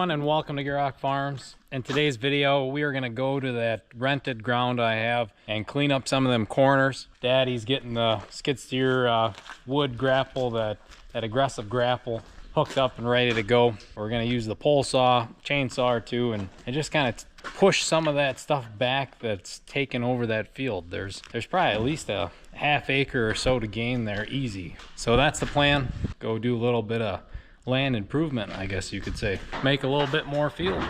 everyone, and welcome to Gierok Farms. In today's video, we are going to go to that rented ground I have and clean up some of them corners. Daddy's getting the skid steer wood grapple, that aggressive grapple, hooked up and ready to go. We're going to use the pole saw, chainsaw or two, and just kind of push some of that stuff back that's taken over that field. There's probably at least a half acre or so to gain there easy. So that's the plan. Go do a little bit of land improvement, I guess you could say. Make a little bit more field.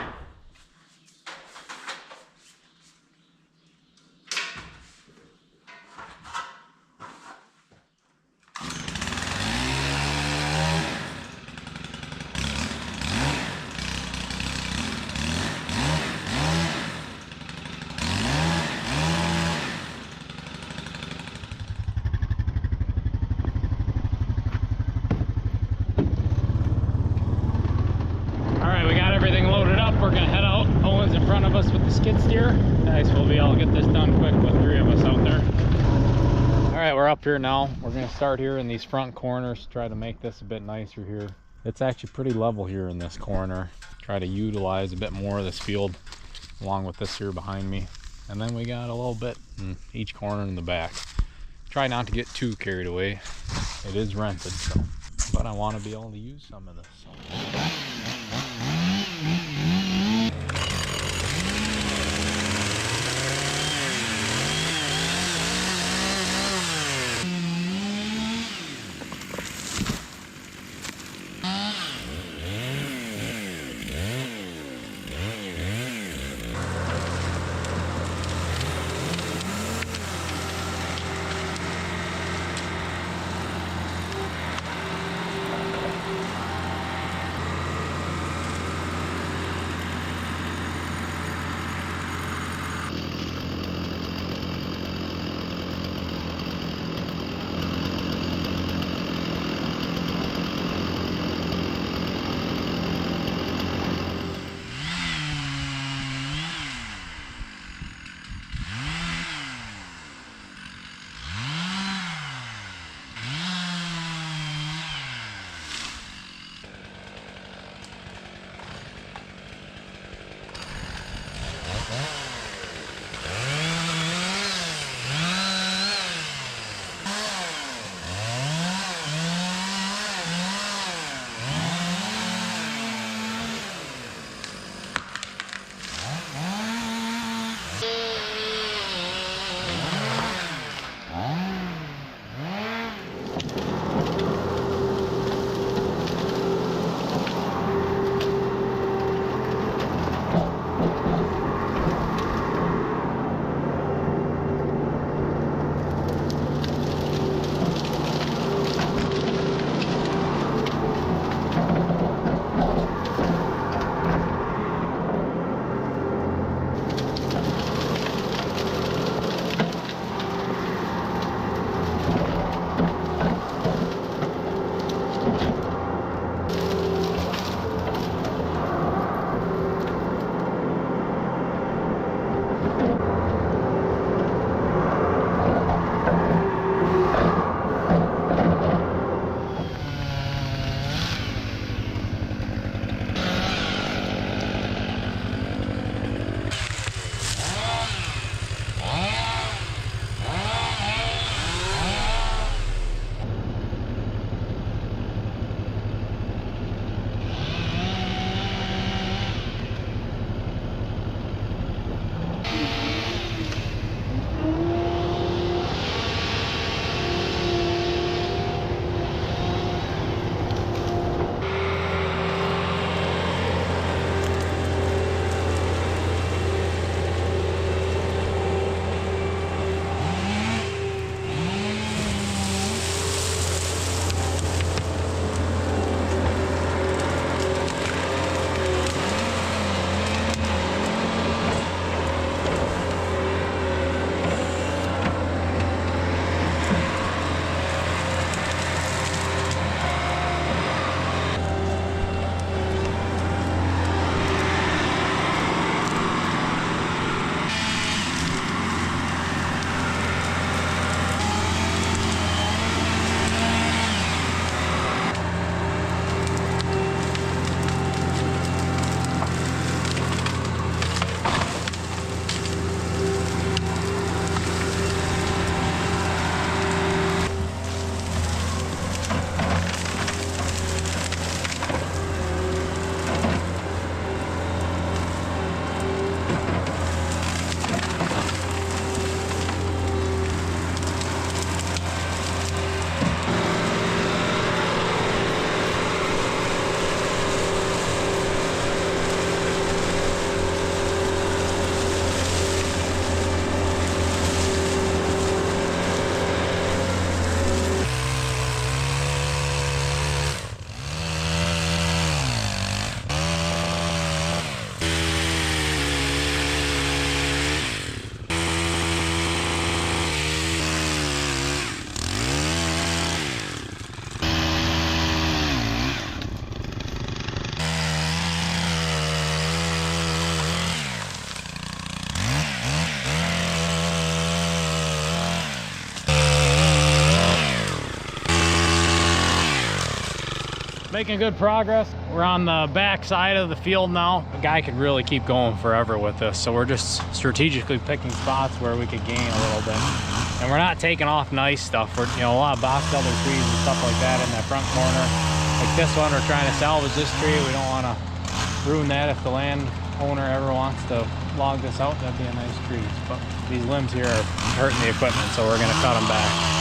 We're gonna head out. Owen's in front of us with the skid steer. Nice, we'll be able to get this done quick with 3 of us out there. All right, we're up here now. We're gonna start here in these front corners, try to make this a bit nicer here. It's actually pretty level here in this corner. Try to utilize a bit more of this field along with this here behind me. And then we got a little bit in each corner in the back. Try not to get too carried away. It is rented, so, but I want to be able to use some of this. Making good progress. We're on the back side of the field now. The guy could really keep going forever with this, so we're just strategically picking spots where we could gain a little bit. And we're not taking off nice stuff. We're, a lot of box elder trees and stuff like that in that front corner. Like this one, we're trying to salvage this tree. We don't want to ruin that. If the landowner ever wants to log this out, that'd be a nice tree. But these limbs here are hurting the equipment, so we're gonna cut them back.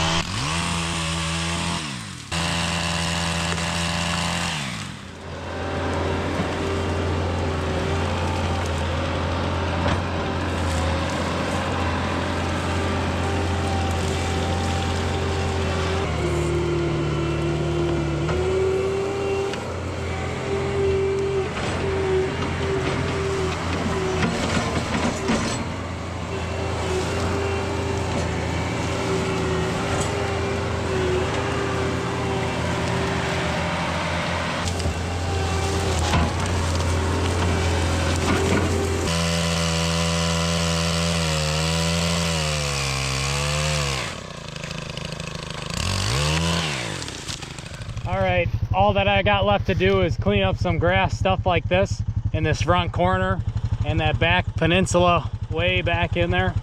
Alright, all that I got left to do is clean up some grass, stuff like this, in this front corner and that back peninsula way back in there.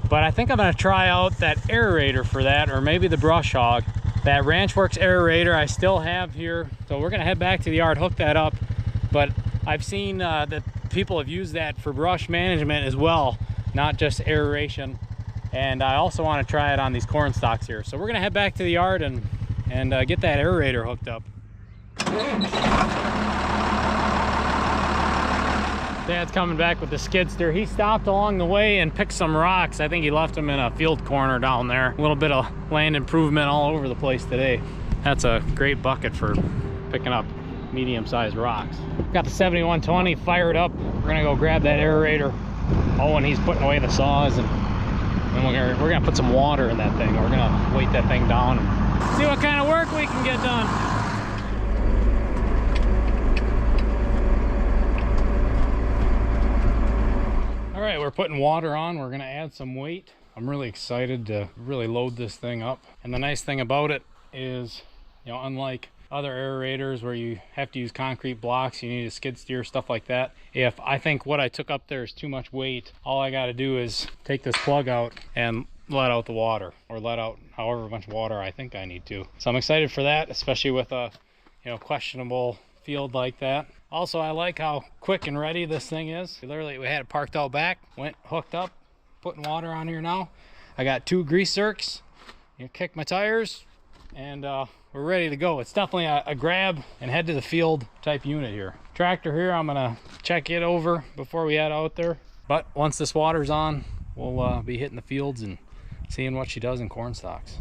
But I think I'm going to try out that aerator for that, or maybe the brush hog. That RanchWorx Aerator I still have here, so we're going to head back to the yard, hook that up. But I've seen that people have used that for brush management as well, not just aeration. And I also want to try it on these corn stalks here. So we're going to head back to the yard and get that aerator hooked up. Dad's coming back with the skid steer. He stopped along the way and picked some rocks. I think he left them in a field corner down there. A little bit of land improvement all over the place today. That's a great bucket for picking up medium-sized rocks. Got the 7120 fired up. We're gonna go grab that aerator. Oh, and he's putting away the saws, and we're gonna put some water in that thing. We're gonna weight that thing down and see what kind of work we can get done. All right, we're putting water on. We're gonna add some weight. I'm really excited to really load this thing up. And the nice thing about it is, unlike other aerators where you have to use concrete blocks, you need a skid steer, stuff like that. If I think what I took up there is too much weight, all I gotta do is take this plug out and let out the water, or let out however much water I think I need to. So I'm excited for that, especially with a questionable field like that. Also, I like how quick and ready this thing is. Literally, we had it parked out back, went hooked up, putting water on here now. I got 2 grease zerks, kick my tires, and we're ready to go. It's definitely a grab and head to the field type unit here. Tractor here, I'm gonna check it over before we head out there. But once this water's on, we'll be hitting the fields and seeing what she does in corn stalks.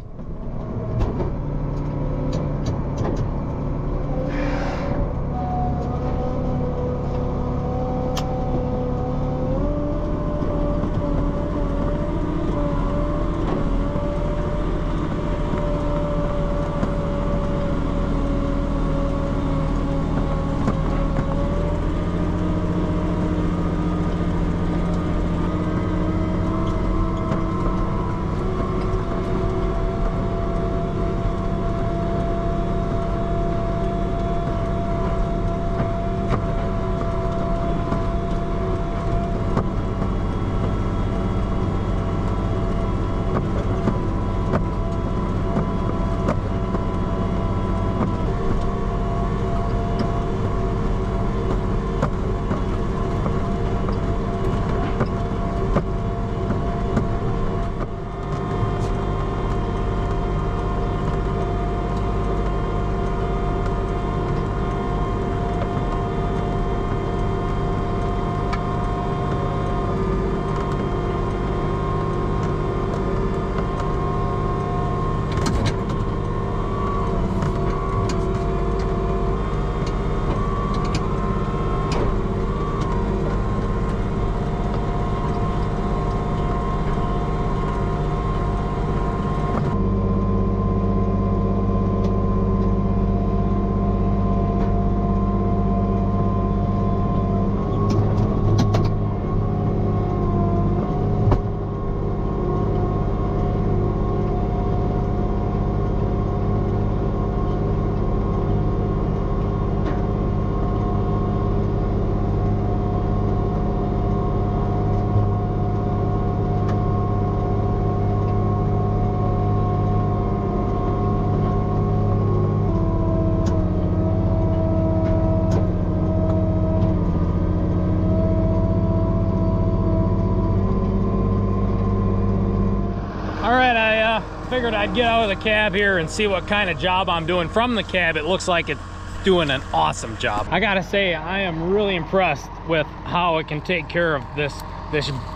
figured I'd get out of the cab here and see what kind of job I'm doing. From the cab, it looks like it's doing an awesome job. I gotta say, I am really impressed with how it can take care of this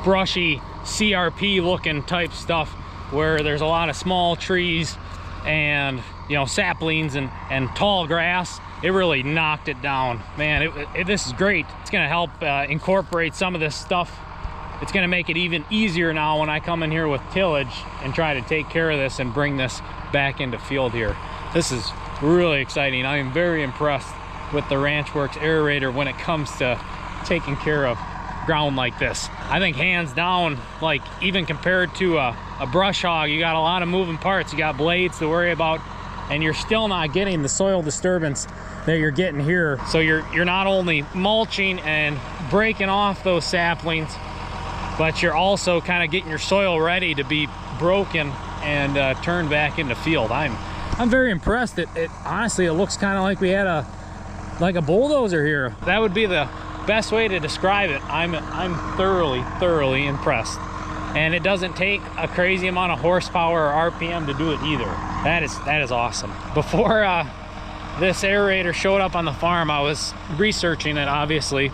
brushy CRP looking type stuff, where there's a lot of small trees and, you know, saplings and tall grass. It really knocked it down, man. This is great. It's gonna help incorporate some of this stuff. It's gonna make it even easier now when I come in here with tillage and try to take care of this and bring this back into field here. This is really exciting. I am very impressed with the RanchWorx Aerator when it comes to taking care of ground like this. I think hands down, like even compared to a brush hog, you got a lot of moving parts. You got blades to worry about, and you're still not getting the soil disturbance that you're getting here. So you're not only mulching and breaking off those saplings, but you're also kind of getting your soil ready to be broken and turned back into field. I'm very impressed. It honestly, it looks kind of like we had a bulldozer here. That would be the best way to describe it. I'm thoroughly impressed. And it doesn't take a crazy amount of horsepower or RPM to do it either. That is awesome. Before this aerator showed up on the farm, I was researching it, obviously,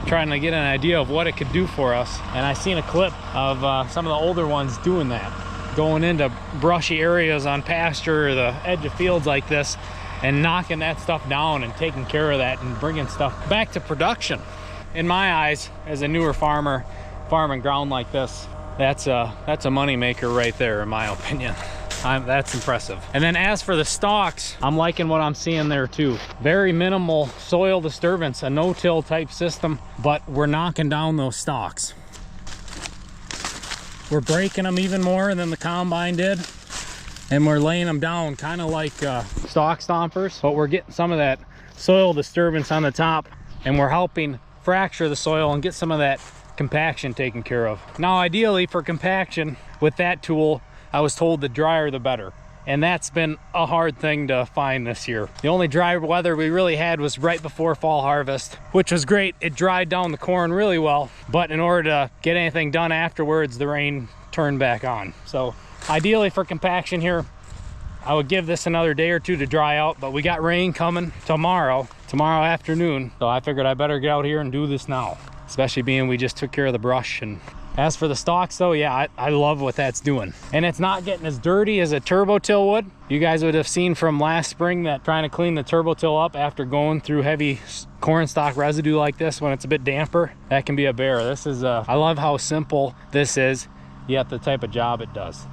trying to get an idea of what it could do for us. And I seen a clip of some of the older ones doing that, going into brushy areas on pasture or the edge of fields like this and knocking that stuff down and taking care of that and bringing stuff back to production. In my eyes, as a newer farmer, farming ground like this, that's a money maker right there, in my opinion. That's impressive. And then as for the stalks, I'm liking what I'm seeing there too. Very minimal soil disturbance, a no-till type system, but we're knocking down those stalks. We're breaking them even more than the combine did, and we're laying them down kind of like stalk stompers, but we're getting some of that soil disturbance on the top, and we're helping fracture the soil and get some of that compaction taken care of. Now, ideally for compaction with that tool, I was told the drier the better, and that's been a hard thing to find this year. The only dry weather we really had was right before fall harvest, which was great. It dried down the corn really well, but in order to get anything done afterwards, the rain turned back on. So ideally for compaction here, I would give this another day or two to dry out, but we got rain coming tomorrow afternoon, so I figured I better get out here and do this now, especially being we just took care of the brush. And as for the stalks though, yeah, I love what that's doing. And it's not getting as dirty as a turbo till would. You guys would have seen from last spring that trying to clean the turbo till up after going through heavy corn stalk residue like this, when it's a bit damper, that can be a bear. This is I love how simple this is, yet the type of job it does.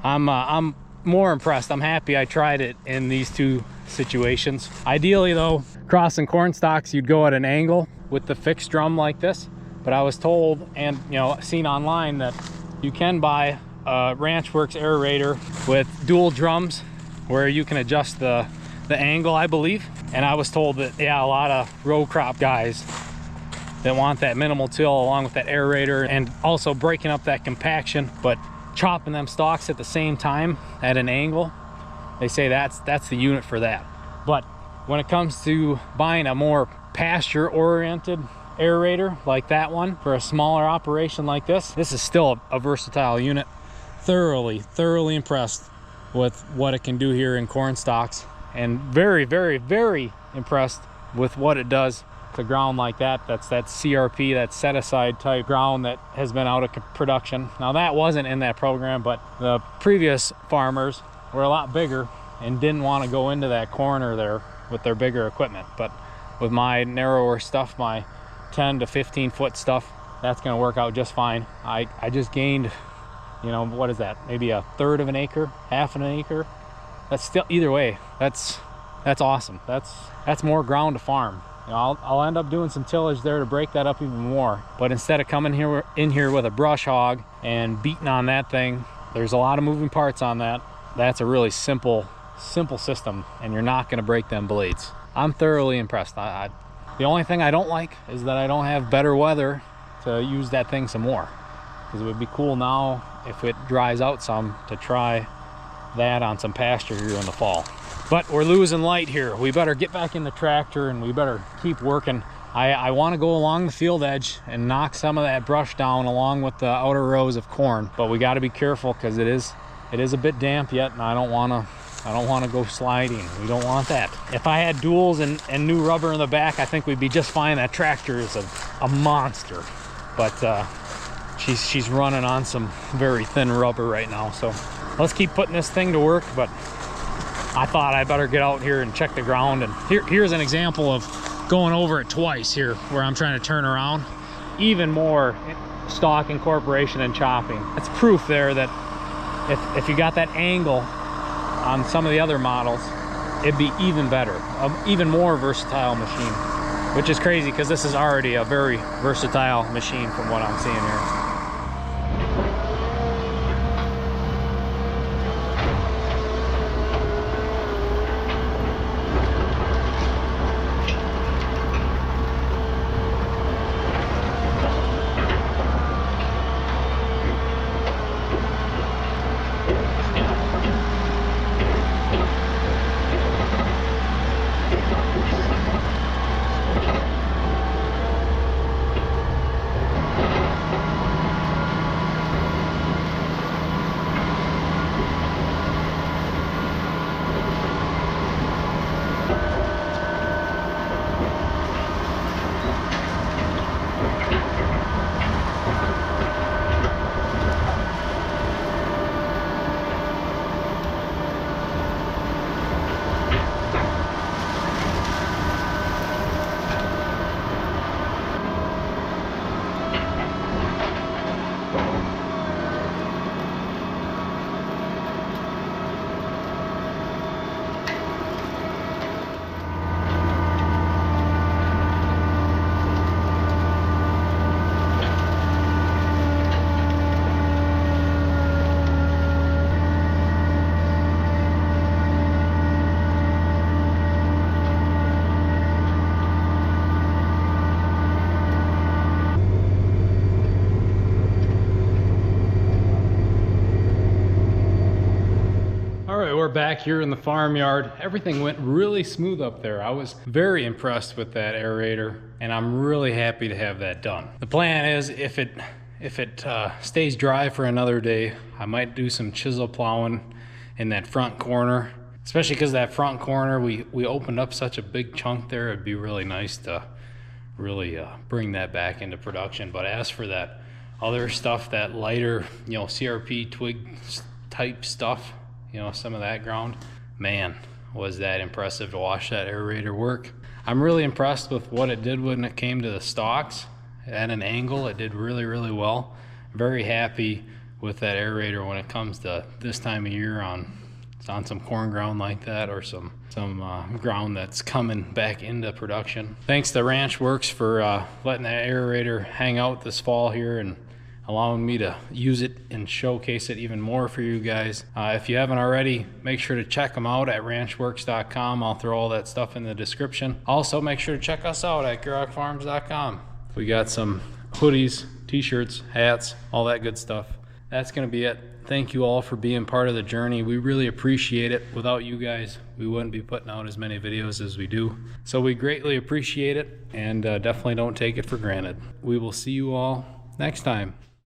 I'm more impressed. I'm happy I tried it in these two situations. Ideally though, crossing corn stalks, you'd go at an angle with the fixed drum like this. But I was told, and seen online, that you can buy a RanchWorx Aerator with dual drums where you can adjust the angle, I believe. And I was told that, yeah, a lot of row crop guys that want that minimal till along with that aerator, and also breaking up that compaction, but chopping them stalks at the same time at an angle, they say that's the unit for that. But when it comes to buying a more pasture oriented aerator like that one for a smaller operation like this is still a versatile unit. Thoroughly impressed with what it can do here in corn stalks, and very impressed with what it does to ground like that. That's that CRP, that set aside type ground that has been out of production. Now that wasn't in that program, but the previous farmers were a lot bigger and didn't want to go into that corner there with their bigger equipment. But with my narrower stuff, my 10 to 15 foot stuff, that's going to work out just fine. I just gained, what is that, maybe a third of an acre, half an acre. That's still, either way, that's awesome. That's more ground to farm. I'll end up doing some tillage there to break that up even more, but instead of coming in here with a brush hog and beating on that thing, there's a lot of moving parts on that. That's a really simple system, and you're not going to break them blades. I'm thoroughly impressed. The only thing I don't like is that I don't have better weather to use that thing some more, because it would be cool now if it dries out some to try that on some pasture here in the fall. But we're losing light here. We better get back in the tractor and we better keep working. I want to go along the field edge and knock some of that brush down along with the outer rows of corn, but we got to be careful because it is It is a bit damp yet, and I don't want to go sliding. We don't want that. If I had duals and new rubber in the back, I think we'd be just fine. That tractor is a monster, but she's running on some very thin rubber right now. So let's keep putting this thing to work. But I thought I better get out here and check the ground. And here's an example of going over it twice here, where I'm trying to turn around. Even more stalk incorporation and chopping. That's proof there that if you got that angle on some of the other models, it'd be even better, even more versatile machine, which is crazy because this is already a very versatile machine from what I'm seeing here. We're back here in the farmyard. Everything went really smooth up there. I was very impressed with that aerator, and I'm really happy to have that done. The plan is if it stays dry for another day, I might do some chisel plowing in that front corner, especially because that front corner, we opened up such a big chunk there. It'd be really nice to really bring that back into production. But as for that other stuff, that lighter, CRP twig type stuff, some of that ground, man, was that impressive to watch that aerator work. I'm really impressed with what it did when it came to the stalks. At an angle, it did really, really well. Very happy with that aerator when it comes to this time of year on some corn ground like that, or some ground that's coming back into production. Thanks to RanchWorx for letting that aerator hang out this fall here and allowing me to use it and showcase it even more for you guys. If you haven't already, make sure to check them out at ranchworx.com. I'll throw all that stuff in the description. Also, make sure to check us out at gierokfarms.com. We got some hoodies, t-shirts, hats, all that good stuff. That's gonna be it. Thank you all for being part of the journey. We really appreciate it. Without you guys, we wouldn't be putting out as many videos as we do. So we greatly appreciate it, and definitely don't take it for granted. We will see you all next time.